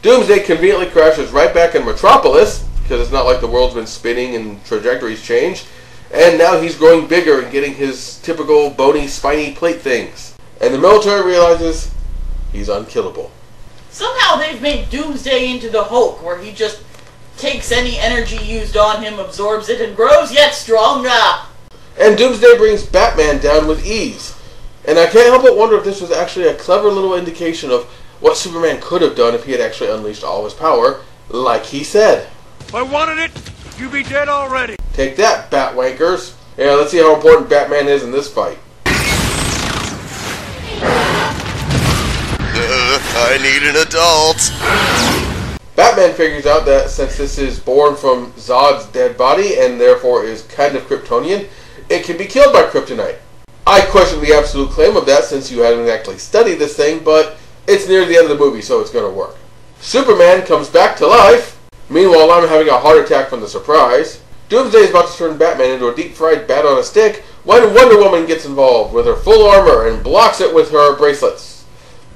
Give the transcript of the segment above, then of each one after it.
Doomsday conveniently crashes right back in Metropolis, because it's not like the world's been spinning and trajectories change, and now he's growing bigger and getting his typical bony, spiny plate things. And the military realizes he's unkillable. Somehow they've made Doomsday into the Hulk, where he just takes any energy used on him, absorbs it, and grows yet stronger. And Doomsday brings Batman down with ease. And I can't help but wonder if this was actually a clever little indication of what Superman could have done if he had actually unleashed all his power, like he said. If I wanted it, you'd be dead already. Take that, Batwankers. Yeah, let's see how important Batman is in this fight. I need an adult. Batman figures out that since this is born from Zod's dead body and therefore is kind of Kryptonian, it can be killed by kryptonite. I question the absolute claim of that since you haven't actually studied this thing, but it's near the end of the movie, so it's going to work. Superman comes back to life. Meanwhile, I'm having a heart attack from the surprise. Doomsday is about to turn Batman into a deep-fried bat on a stick when Wonder Woman gets involved with her full armor and blocks it with her bracelets.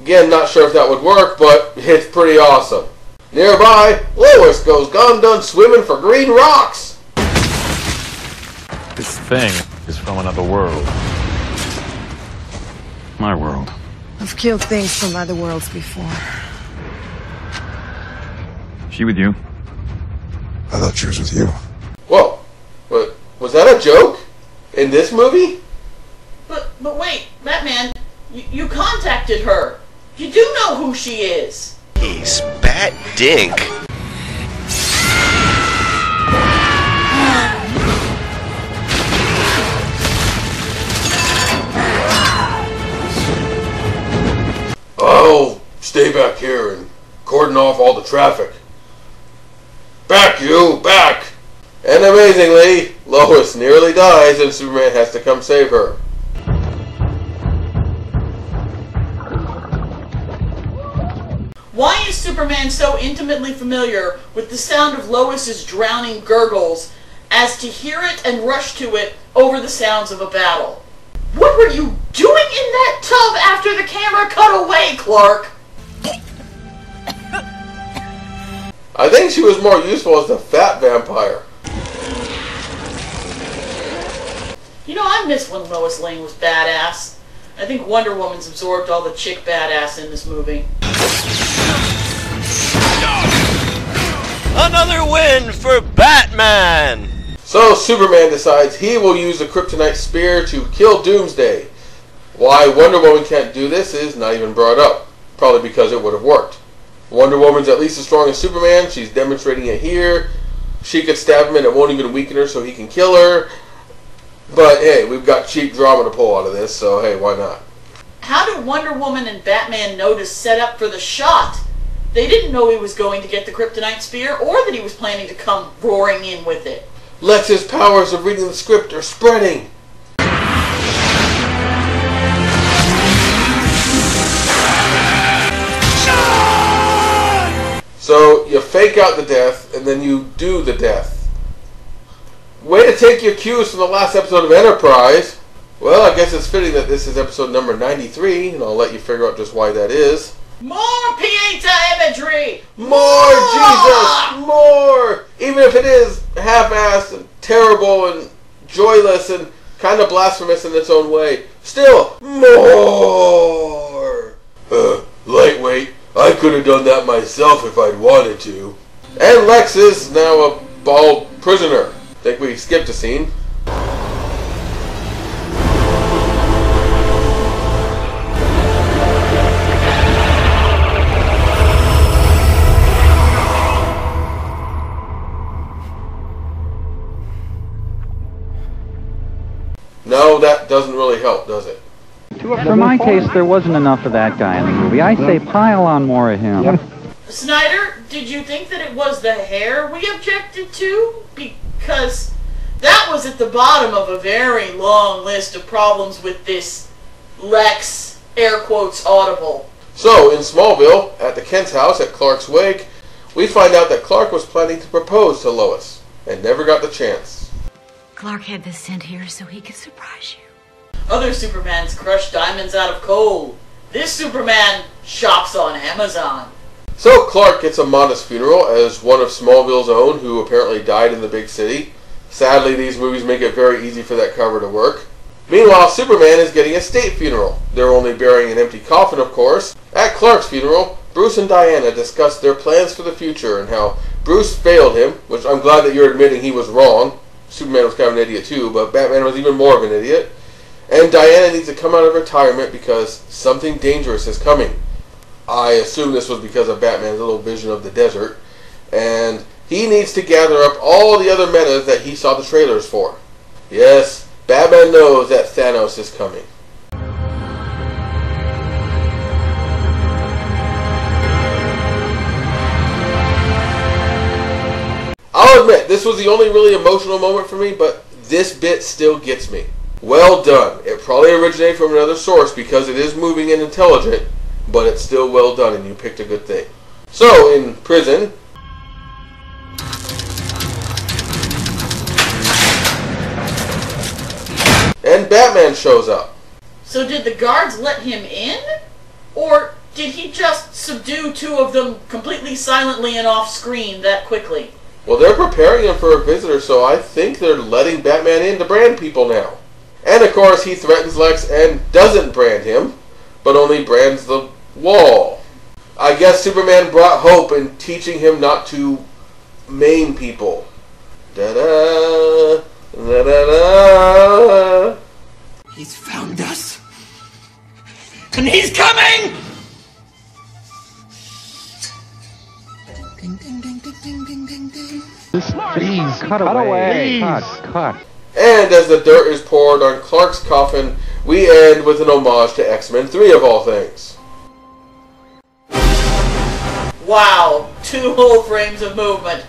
Again, not sure if that would work, but it's pretty awesome. Nearby, Lois goes gone done swimming for green rocks. This thing is from another world. My world. I've killed things from other worlds before. She with you? I thought she was with you. Whoa, but was that a joke? In this movie? But wait, Batman, you contacted her. You do know who she is. He's Bat Dink. Oh, stay back here and cordon off all the traffic. Back, you! Back! And amazingly, Lois nearly dies and Superman has to come save her. Why is Superman so intimately familiar with the sound of Lois's drowning gurgles as to hear it and rush to it over the sounds of a battle? What were you doing in that tub after the camera cut away, Clark? I think she was more useful as the fat vampire. You know, I miss when Lois Lane was badass. I think Wonder Woman's absorbed all the chick badass in this movie. Another win for Batman! So Superman decides he will use the kryptonite spear to kill Doomsday. Why Wonder Woman can't do this is not even brought up. Probably because it would have worked. Wonder Woman's at least as strong as Superman. She's demonstrating it here. She could stab him and it won't even weaken her so he can kill her. But hey, we've got cheap drama to pull out of this, so hey, why not? How did Wonder Woman and Batman know to set up for the shot? They didn't know he was going to get the kryptonite spear or that he was planning to come roaring in with it. Lex's powers of reading the script are spreading. So you fake out the death and then you do the death. Way to take your cues from the last episode of Enterprise. Well, I guess it's fitting that this is episode number 93, and I'll let you figure out just why that is. More Pieta imagery! More Jesus! More! Even if it is half-assed and terrible and joyless and kind of blasphemous in its own way, still, more! Lightweight, I could have done that myself if I'd wanted to. And Lex is now a bald prisoner. Think we skipped a scene. No, that doesn't really help, does it? For my taste, there wasn't enough of that guy in the movie. I say pile on more of him. Snyder, did you think that it was the hair we objected to? Because that was at the bottom of a very long list of problems with this Lex, air quotes, audible. So, in Smallville, at the Kent's house at Clark's wake, we find out that Clark was planning to propose to Lois, and never got the chance. Clark had this sent here so he could surprise you. Other Supermans crush diamonds out of coal. This Superman shops on Amazon. So Clark gets a modest funeral as one of Smallville's own who apparently died in the big city. Sadly, these movies make it very easy for that cover to work. Meanwhile, Superman is getting a state funeral. They're only burying an empty coffin, of course. At Clark's funeral, Bruce and Diana discuss their plans for the future and how Bruce failed him, which I'm glad that you're admitting he was wrong. Superman was kind of an idiot too, but Batman was even more of an idiot. And Diana needs to come out of retirement because something dangerous is coming. I assume this was because of Batman's little vision of the desert. And he needs to gather up all the other metas that he saw the trailers for. Yes, Batman knows that Thanos is coming. I'll admit, this was the only really emotional moment for me, but this bit still gets me. Well done. It probably originated from another source because it is moving and intelligent, but it's still well done and you picked a good thing. So, in prison, and Batman shows up. So did the guards let him in? Or did he just subdue two of them completely silently and off screen that quickly? Well, they're preparing him for a visitor, so I think they're letting Batman in to brand people now. And of course, he threatens Lex and doesn't brand him, but only brands the wall. I guess Superman brought hope in teaching him not to maim people. Da-da, da-da-da. He's found us. And he's coming! Ding, ding, ding, ding, ding, ding, ding, ding. Please, cut away. Cut. And as the dirt is poured on Clark's coffin, we end with an homage to X-Men 3 of all things. Wow, 2 whole frames of movement.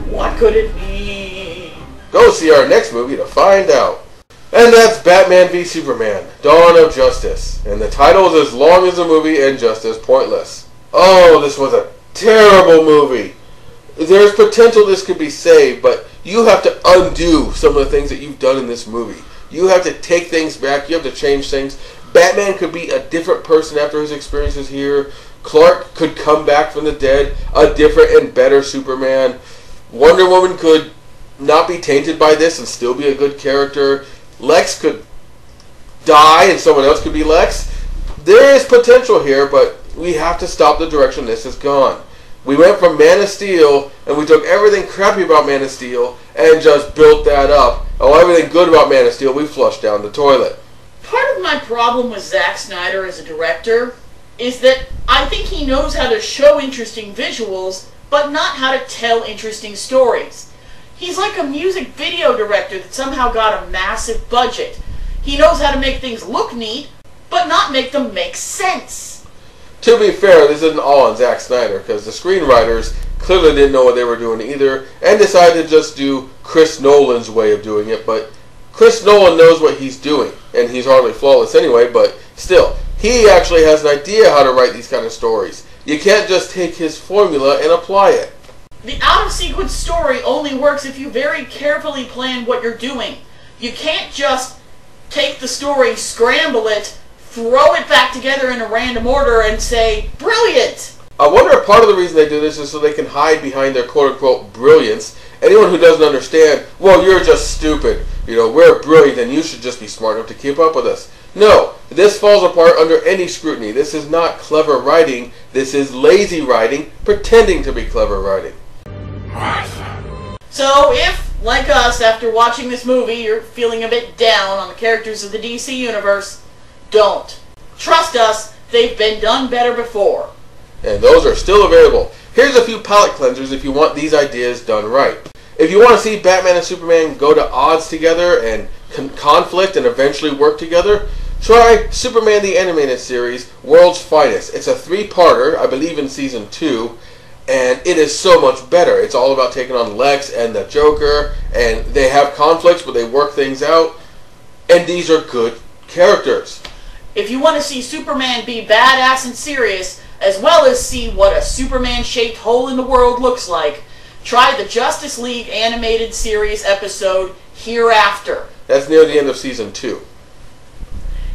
What could it be? Go see our next movie to find out. And that's Batman v Superman, Dawn of Justice. And the title is as long as the movie and just as pointless. Oh, this was a terrible movie. There's potential this could be saved, but you have to undo some of the things that you've done in this movie. You have to take things back. You have to change things. Batman could be a different person after his experiences here. Clark could come back from the dead, a different and better Superman. Wonder Woman could not be tainted by this and still be a good character. Lex could die and someone else could be Lex. There is potential here, but we have to stop the direction this has gone. We went from Man of Steel, and we took everything crappy about Man of Steel and just built that up. Oh, everything good about Man of Steel, we flushed down the toilet. Part of my problem with Zack Snyder as a director is that I think he knows how to show interesting visuals, but not how to tell interesting stories. He's like a music video director that somehow got a massive budget. He knows how to make things look neat, but not make them make sense. To be fair, this isn't all on Zack Snyder, because the screenwriters clearly didn't know what they were doing either, and decided to just do Chris Nolan's way of doing it, but Chris Nolan knows what he's doing, and he's hardly flawless anyway, but still, he actually has an idea how to write these kind of stories. You can't just take his formula and apply it. The out-of-sequence story only works if you very carefully plan what you're doing. You can't just take the story, scramble it, throw it back together in a random order and say, brilliant! I wonder if part of the reason they do this is so they can hide behind their quote-unquote brilliance. Anyone who doesn't understand, well, you're just stupid. You know, we're brilliant and you should just be smart enough to keep up with us. No, this falls apart under any scrutiny. This is not clever writing. This is lazy writing, pretending to be clever writing. So if, like us, after watching this movie, you're feeling a bit down on the characters of the DC Universe, don't. Trust us, they've been done better before. And those are still available. Here's a few palate cleansers if you want these ideas done right. If you want to see Batman and Superman go to odds together and conflict and eventually work together, try Superman the Animated Series, World's Finest. It's a 3-parter, I believe in Season 2, and it is so much better. It's all about taking on Lex and the Joker, and they have conflicts, but they work things out, and these are good characters. If you want to see Superman be badass and serious, as well as see what a Superman-shaped hole in the world looks like, try the Justice League Animated Series episode, Hereafter. That's near the end of Season 2.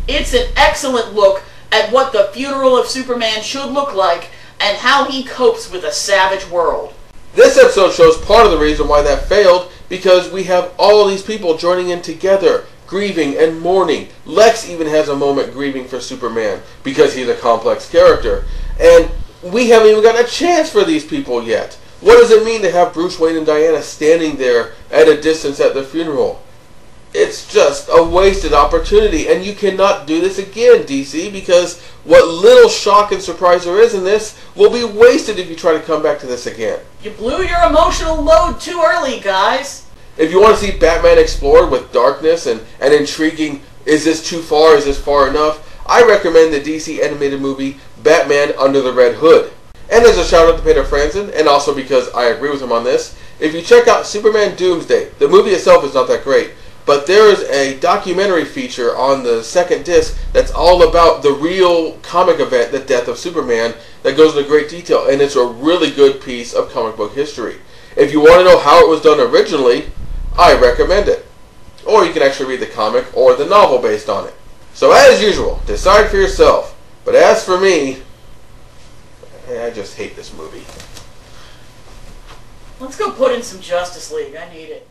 It's an excellent look at what the funeral of Superman should look like, and how he copes with a savage world. This episode shows part of the reason why that failed, because we have all of these people joining in together, grieving and mourning. Lex even has a moment grieving for Superman, because he's a complex character. And we haven't even gotten a chance for these people yet. What does it mean to have Bruce Wayne and Diana standing there at a distance at the funeral? It's just a wasted opportunity, and you cannot do this again, DC, because what little shock and surprise there is in this will be wasted if you try to come back to this again. You blew your emotional load too early, guys. If you want to see Batman explored with darkness and intriguing, is this too far, is this far enough, I recommend the DC animated movie Batman Under the Red Hood. And as a shout out to Peter Franzen, and also because I agree with him on this, if you check out Superman Doomsday, the movie itself is not that great, but there is a documentary feature on the second disc that's all about the real comic event, the death of Superman, that goes into great detail, and it's a really good piece of comic book history. If you want to know how it was done originally, I recommend it. Or you can actually read the comic or the novel based on it. So as usual, decide for yourself. But as for me, I just hate this movie. Let's go put in some Justice League. I need it.